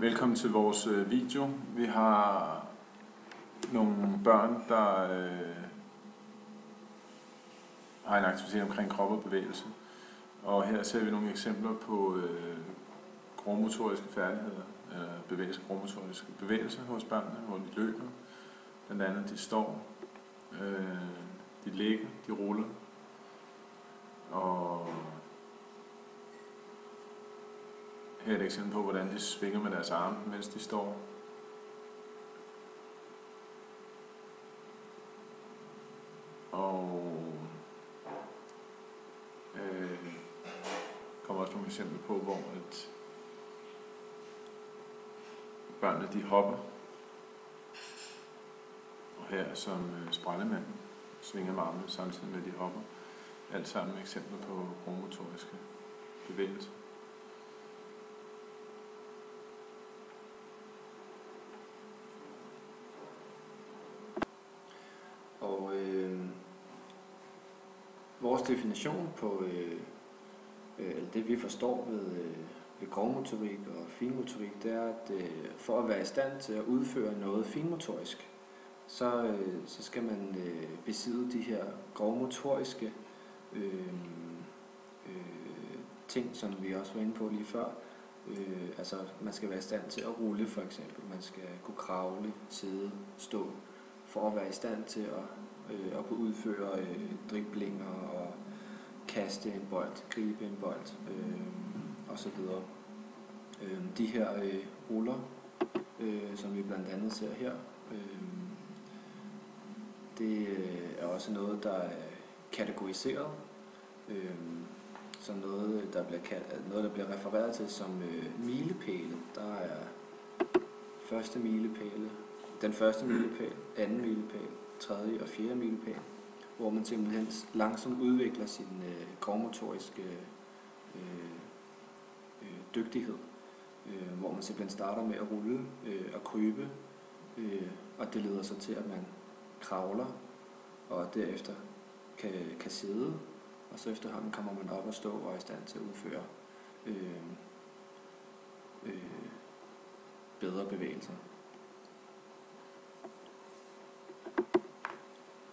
Velkommen til vores video. Vi har nogle børn, der har en aktivitet omkring krop og bevægelse. Og her ser vi nogle eksempler på grovmotoriske færdigheder, eller grovmotoriske bevægelser hos børnene, hvor de løber. Blandt andet de står, de ligger, de ruller. Og her er et eksempel på, hvordan de svinger med deres arme, mens de står. Og kommer også nogle eksempler på, hvor børnene de hopper. Og her som sprændemanden svinger med armene samtidig med at de hopper. Alt sammen eksempler på grovmotoriske bevægelser. Og vores definition på det vi forstår ved grovmotorik og finmotorik, det er, at for at være i stand til at udføre noget finmotorisk, så skal man besidde de her grovmotoriske ting, som vi også var inde på lige før. Altså man skal være i stand til at rulle for eksempel, man skal kunne kravle, sidde, stå, for at være i stand til at kunne udføre driblinger og kaste en bold, gribe en bold osv. De her ruller, som vi blandt andet ser her, det er også noget, der er kategoriseret som noget, der bliver refereret til som milepæle. Der er første milepæle, den første milepæl, anden milepæl, tredje og fjerde milepæl, hvor man simpelthen langsomt udvikler sin grovmotoriske dygtighed, hvor man simpelthen starter med at rulle og krybe, og det leder så til, at man kravler, og derefter kan sidde, og så efterhånden kommer man op og stå og er i stand til at udføre bedre bevægelser.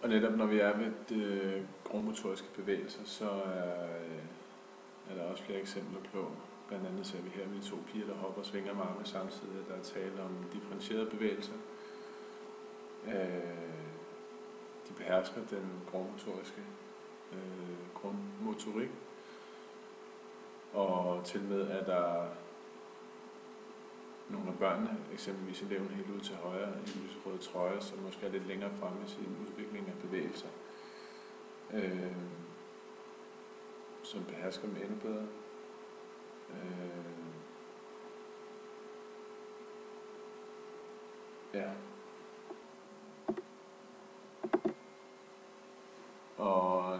Og netop når vi er ved grovmotoriske bevægelser, så er der også flere eksempler på. Blandt andet ser vi her med de to piger, der hopper og svinger med armene samtidig. Der er tale om differentierede bevægelser. De behersker den grovmotoriske grundmotorik. Og til med er der nogle af børnene, eksempelvis eleven helt ud til højre i lyserøde trøje, som måske er lidt længere fremme i sin udvikling af bevægelser, som behersker dem endnu bedre. Ja. Og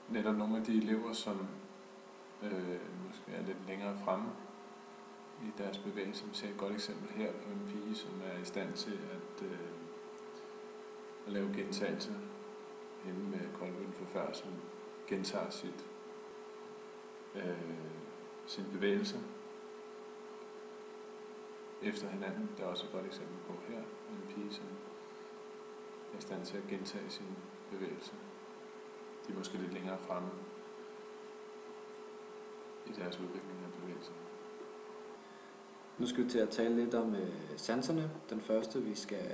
netop nogle af de elever, som måske er lidt længere fremme i deres bevægelse. Vi ser et godt eksempel her på en pige, som er i stand til at lave gentagelser hende med koldbøtten for før, som gentager sin bevægelse efter hinanden. Der er også et godt eksempel på her en pige, som er i stand til at gentage sin bevægelse. De er måske lidt længere fremme i deres udvikling af bevægelsen. Nu skal vi til at tale lidt om sanserne. Den første, vi skal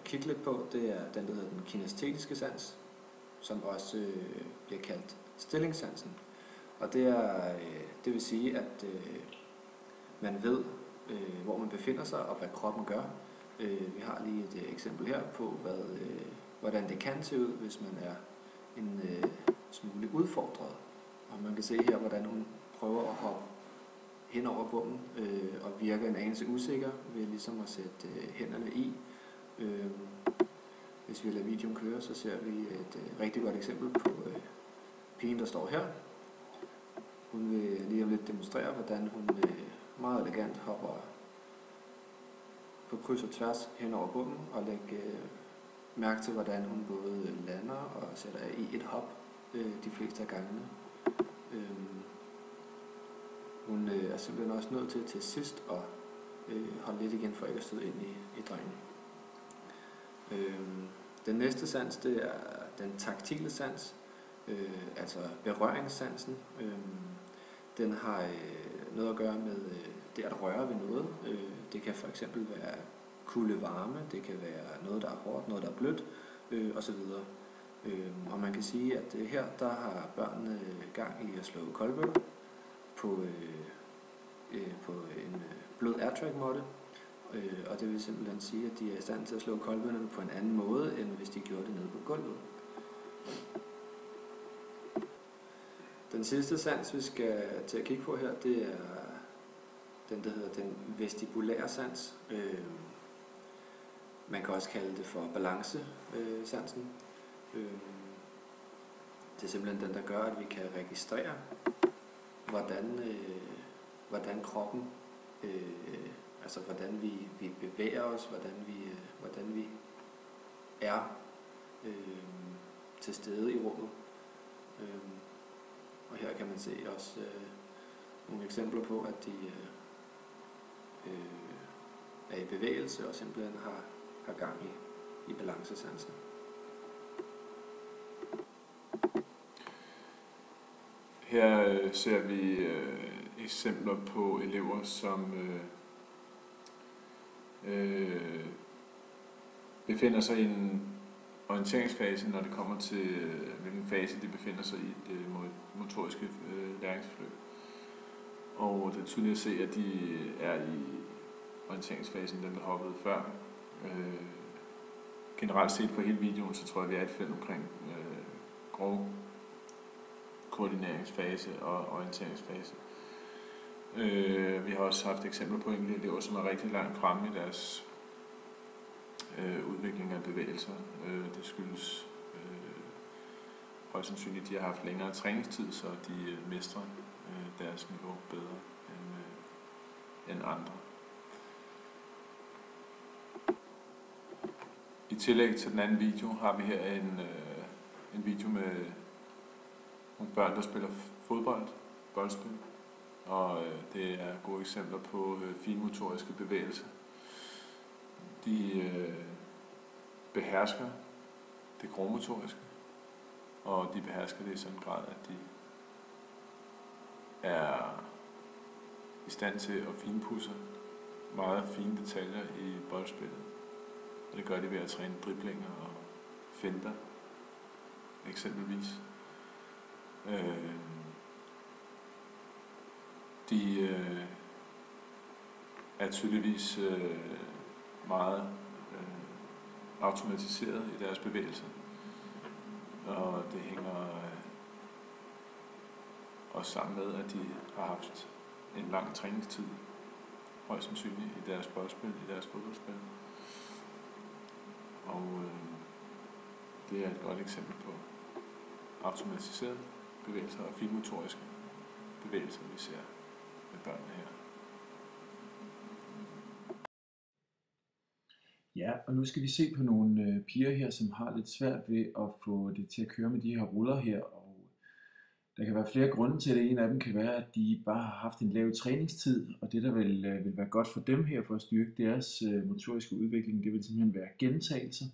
kigge lidt på, det er den, der hedder den kinestetiske sans, som også bliver kaldt stillingssansen. Og det vil sige, at man ved, hvor man befinder sig og hvad kroppen gør. Vi har lige et eksempel her på, hvordan det kan se ud, hvis man er en smule udfordret. Og man kan se her, hvordan hun prøver at hoppe hen over bommen og virker en anelse usikker ved ligesom at sætte hænderne i. Hvis vi lader videoen køre, så ser vi et rigtig godt eksempel på pigen, der står her. Hun vil lige om lidt demonstrere, hvordan hun meget elegant hopper på kryds og tværs hen over bommen og lægge mærke til, hvordan hun både lander og sætter i et hop de fleste af gangene. Hun er simpelthen også nødt til sidst at holde lidt igen for ikke at støde ind i drengen. Den næste sans, det er den taktile sans, altså berøringssansen. Den har noget at gøre med det at røre ved noget. Det kan for eksempel være kulde varme, det kan være noget, der er hårdt, noget, der er blødt, osv. Og man kan sige, at her der har børnene gang i at slå koldbøtter på en blød airtrack-måtte. Og det vil simpelthen sige, at de er i stand til at slå koldbøtterne på en anden måde, end hvis de gjorde det nede på gulvet. Den sidste sans, vi skal til at kigge på her, det er den, der hedder den vestibulære sans. Man kan også kalde det for balancesansen. Det er simpelthen den, der gør, at vi kan registrere, hvordan kroppen, altså hvordan vi bevæger os, hvordan vi er til stede i rummet. Og her kan man se også nogle eksempler på, at de er i bevægelse og simpelthen har gang i balancesansen. Her ser vi eksempler på elever, som befinder sig i en orienteringsfase, når det kommer til hvilken fase de befinder sig i det motoriske læringsforløb. Og det er tydeligt at se, at de er i orienteringsfasen, den der hoppede før. Generelt set på hele videoen, så tror jeg, vi er et felt omkring grov koordineringsfase og orienteringsfase. Vi har også haft eksempler på enkelte elever, som er rigtig langt fremme i deres udvikling af bevægelser. Det skyldes højst sandsynligt, at de har haft længere træningstid, så de mestrer deres niveau bedre end andre. I tillæg til den anden video har vi her en video med nogle børn, der spiller fodbold, boldspil, og det er gode eksempler på finmotoriske bevægelser. De behersker det grovmotoriske, og de behersker det i sådan en grad, at de er i stand til at finpudse meget fine detaljer i boldspillet. Og det gør de ved at træne driblinger og finter, eksempelvis. De er tydeligvis meget automatiseret i deres bevægelser, og det hænger også sammen med, at de har haft en lang træningstid, højst sandsynligt i deres boldspil, i deres fodboldspil. Og det er et godt eksempel på automatiserede bevægelser og finmotoriske bevægelser, vi ser med børnene her. Ja, og nu skal vi se på nogle piger her, som har lidt svært ved at få det til at køre med de her ruller her. Og der kan være flere grunde til det. En af dem kan være, at de bare har haft en lav træningstid, og det der vil være godt for dem her for at styrke deres motoriske udvikling, det vil simpelthen være gentagelser,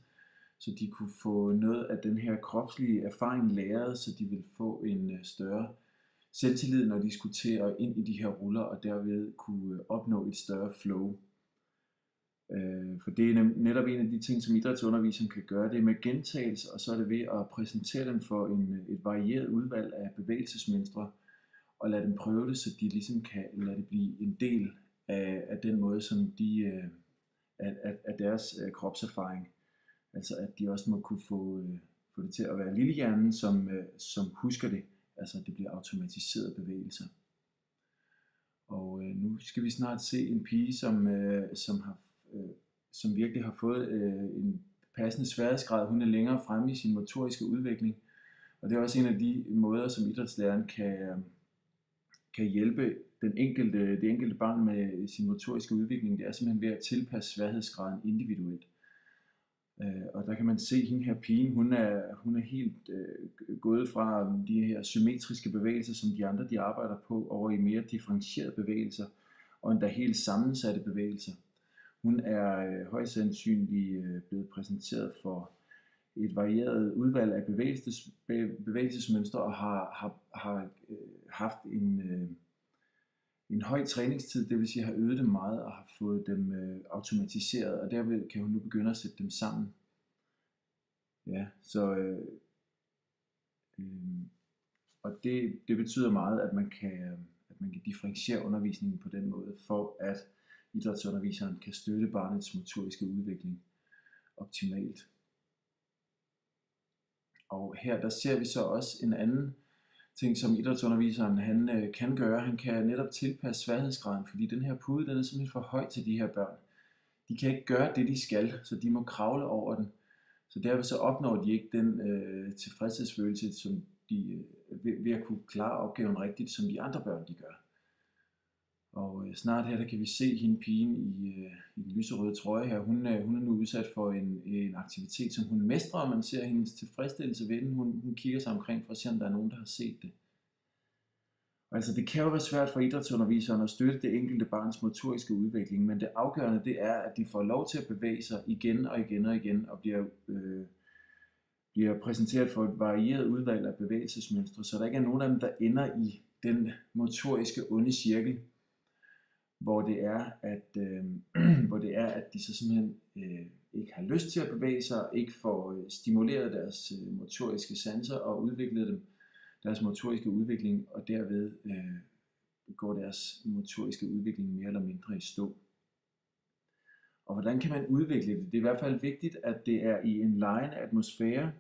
så de kunne få noget af den her kropslige erfaring læret, så de vil få en større selvtillid, når de skulle til at ind i de her ruller, og derved kunne opnå et større flow. For det er netop en af de ting, som idrætsunderviseren kan gøre, det er med gentagelse, og så er det ved at præsentere dem for et varieret udvalg af bevægelsesmønstre, og lade dem prøve det, så de ligesom kan lade det blive en del af den måde, som af deres kropserfaring. Altså at de også må kunne få det til at være lillehjernen, som husker det, altså at det bliver automatiserede bevægelser. Og nu skal vi snart se en pige, som virkelig har fået en passende sværhedsgrad. Hun er længere fremme i sin motoriske udvikling, og det er også en af de måder, som idrætslæreren kan hjælpe det enkelte barn med sin motoriske udvikling. Det er simpelthen ved at tilpasse sværhedsgraden individuelt. Og der kan man se hende her pigen, hun er helt gået fra de her symmetriske bevægelser, som de andre de arbejder på, over i mere differentierede bevægelser. og endda helt sammensatte bevægelser. Hun er højst sandsynligt blevet præsenteret for et varieret udvalg af bevægelsesmønstre og har haft en høj træningstid, det vil sige har øvet dem meget og har fået dem automatiseret, og derved kan hun nu begynde at sætte dem sammen. Ja, så og det betyder meget, at man kan differentiere undervisningen på den måde, for at idrætsunderviseren kan støtte barnets motoriske udvikling optimalt. Og her der ser vi så også en anden ting, som idrætsunderviseren han kan gøre. Han kan netop tilpasse sværhedsgraden, fordi den her pude, den er simpelthen for høj til de her børn. De kan ikke gøre det, de skal, så de må kravle over den. Så derfor så opnår de ikke den tilfredshedsfølelse, som de ved at kunne klare opgaven rigtigt, som de andre børn de gør. Og snart her der kan vi se hende pigen i den lyserøde trøje her. Hun er nu udsat for en aktivitet, som hun mestrer, og man ser hendes tilfredsstillelse ved den. Hun kigger sig omkring for at se, om der er nogen, der har set det. Og altså det kan jo være svært for idrætsunderviseren at støtte det enkelte barns motoriske udvikling, men det afgørende det er, at de får lov til at bevæge sig igen og igen og igen, og bliver præsenteret for et varieret udvalg af bevægelsesmønstre, så der ikke er nogen af dem, der ender i den motoriske onde cirkel, hvor det er, at de så simpelthen ikke har lyst til at bevæge sig, ikke får stimuleret deres motoriske sanser og udviklet deres motoriske udvikling, og derved går deres motoriske udvikling mere eller mindre i stå. Og hvordan kan man udvikle det? Det er i hvert fald vigtigt, at det er i en legende atmosfære.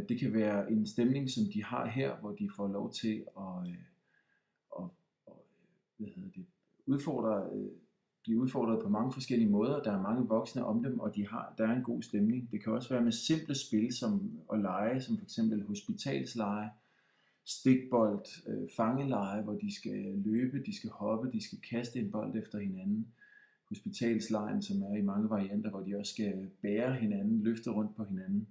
Det kan være en stemning, som de har her, hvor de får lov til at blive udfordret på mange forskellige måder. Der er mange voksne om dem, og der er en god stemning. Det kan også være med simple spil og lege, som f.eks. hospitalsleje, stikbold, fangeleje, hvor de skal løbe, de skal hoppe, de skal kaste en bold efter hinanden. Hospitalslejen, som er i mange varianter, hvor de også skal bære hinanden, løfte rundt på hinanden.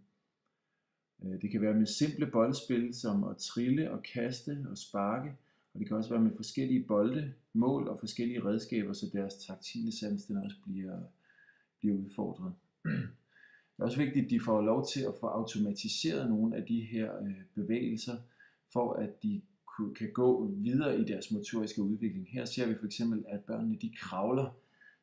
Det kan være med simple boldspil, som at trille og kaste og sparke, og det kan også være med forskellige bolde, mål og forskellige redskaber, så deres taktile sans den også bliver udfordret. Det er også vigtigt, at de får lov til at få automatiseret nogle af de her bevægelser, for at de kan gå videre i deres motoriske udvikling. Her ser vi for eksempel, at børnene de kravler,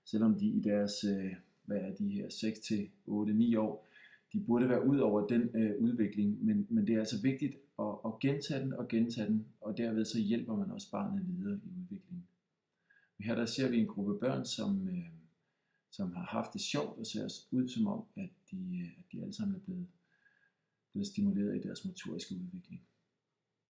selvom de i deres 6-8-9 år, de burde være ud over den udvikling, men det er altså vigtigt at gentage den, og derved så hjælper man også barnet videre i udviklingen. Her der ser vi en gruppe børn, som har haft det sjovt og ser ud som om, at de alle sammen er blevet stimuleret i deres motoriske udvikling.